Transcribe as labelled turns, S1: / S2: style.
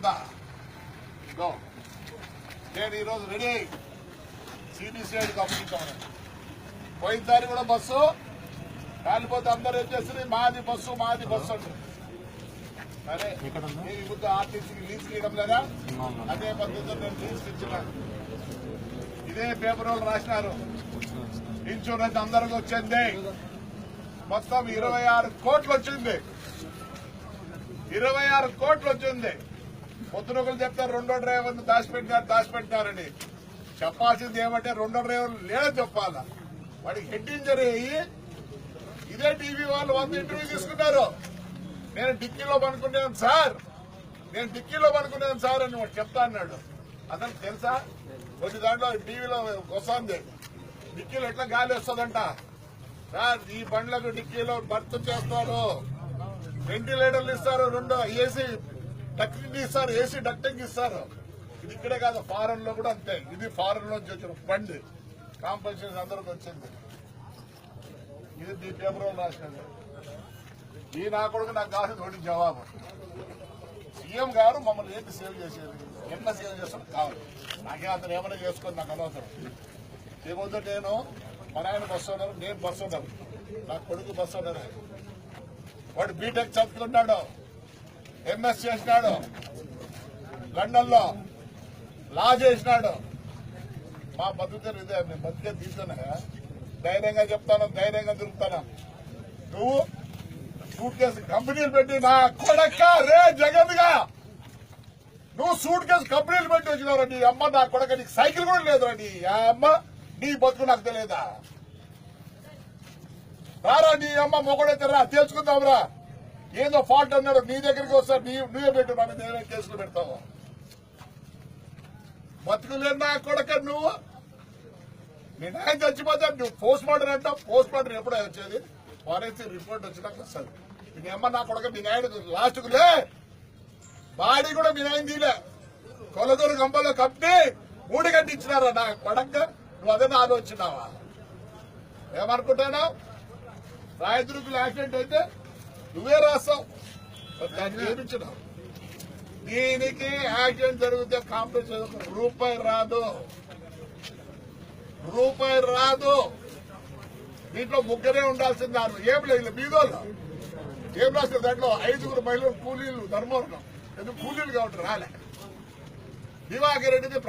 S1: ఉందా? నేను ఈరోజు రెడీ సిబిసిఐడికి అప్పగించామని. పోయినసారి కూడా బస్సు కాలిపోతే అందరూ ఏం చేస్తుంది, మాది బస్సు అంటే సరే ఈ ముందు ఆర్టీసీకి లీజ్ ఇవ్వడం లేదా? అదే పద్ధతిలో నేను లీజ్ ఇచ్చినాను. ఇదే పేపర్ వాళ్ళు రాసినారు. ఇన్సూరెన్స్ అందరికి వచ్చింది, మొత్తం 26 కోట్లు వచ్చింది. 26 కోట్లు వచ్చింది. పొద్దున ఒకరు చెప్తారు రెండో డ్రైవర్ని దాచిపెట్టినారని. చెప్పాల్సింది ఏమంటే రెండో డ్రైవర్లు లేదని చెప్పాలా. వాడికి హెడ్ ఇంజరీ అయ్యి ఇదే టీవీ వాళ్ళు ఇంటర్వ్యూ తీసుకున్నారు. నేను డిక్కీలో పనుకున్నాను సార్ అని వాడు చెప్తా అన్నాడు. అతను తెలుసా, కొన్ని దాంట్లో టీవీలో వస్తుంది డిక్కీలో ఎట్లా గాలి వస్తుందంట. సార్ ఈ బండ్లకు డిక్కీలో భర్తీ చేస్తారు, వెంటిలేటర్లు ఇస్తారు, 2 ఏసీ డక్టింగ్ ఇస్తారు, ఏసీ డక్టింగ్ ఇస్తారు. ఇది ఇక్కడే కాదు, ఫారెన్ లో కూడా అంతే. ఇది ఫారెన్ నుంచి వచ్చిన బండి కాంపన్సేషన్ అందరికి వచ్చింది. ఇది మీ పేపర్ రాసినది. ఈ నా కొడుకు నాకు కావాల్సిన నోటి జవాబు. సీఎం గారు మమ్మల్ని ఏంటి సేవ్ చేసేది, ఎన్న సేవ్ చేస్తాడు కావాలి. నాకే అతను ఏమైనా చేసుకొని నాకు అనవసరం. ఏమవుతుందో నేను మన ఆయన బస్సు ఉన్నారు, నేను బస్సు ఉన్నారు, నా కొడుకు బస్సు ఉన్నారు. వాడు బీటెక్ చదువుతున్నాడు, ఎంఎస్ చేసినాడు, లండన్ లో లా చేసినాడు. మా బతుకుతారు ఇదే, మేము బతికే తీస్తున్నా. ధైర్యంగా చెప్తాను, ధైర్యంగా తిరుగుతాను. నువ్వు సూట్ కేసు కంపెనీలు పెట్టి నా కొడక రే జగన్ గా నువ్వు సూట్ కేసు కంపెనీలు పెట్టి వచ్చినావు. నీ అమ్మ నా కొడక, నీకు సైకిల్ కూడా లేదు. నీ అమ్మ నీ బతుకు నాకు తెలియదా? రారా నీ అమ్మ మొగడైతే రా, తెలుసుకుందాంరా. ఏదో ఫాల్ట్ అన్నాడు, నీ దగ్గరికి వస్తా, నువ్వే పెట్టు, మన నేనే కేసులు పెడతావు. బతుకులేదు నా కొడక. నువ్వు మీ నాయన చచ్చిపోతే నువ్వు పోస్ట్ మార్టం అంటావు. పోస్ట్ మార్టం ఎప్పుడో వచ్చేది, ఫారెన్సిక్ రిపోర్ట్ వచ్చినాక వస్తుంది. మీ అమ్మ నా కొడక, మీ నాయన లాస్ట్ కులే బాడీ కూడా మీ నాయన తీలే. కొలదూరు గంపలో కప్పి 3 గంటలు ఇచ్చినారా నా కొడక. నువ్వు అదే ఆలోచనావా? ఏమనుకుంటున్నావు? రాయదుర్గులు యాక్సిడెంట్ అయితే నువ్వే రాస్తావు, దాన్ని ఏమిచ్చినావు. దీనికి యాక్సిడెంట్ జరిగితే కాంపెన్సేషన్ రూపాయి రాదు. దీంట్లో ముగ్గురే ఉండాల్సింది. ఏం లేదు బీదోళ్ళు ఏం రాస్తారు దాంట్లో 5 మహిళలు కూలీలు ధర్మవరం ఎందుకు కూలీలు కాబట్టి రాలే. దివాకర్ రెడ్డిది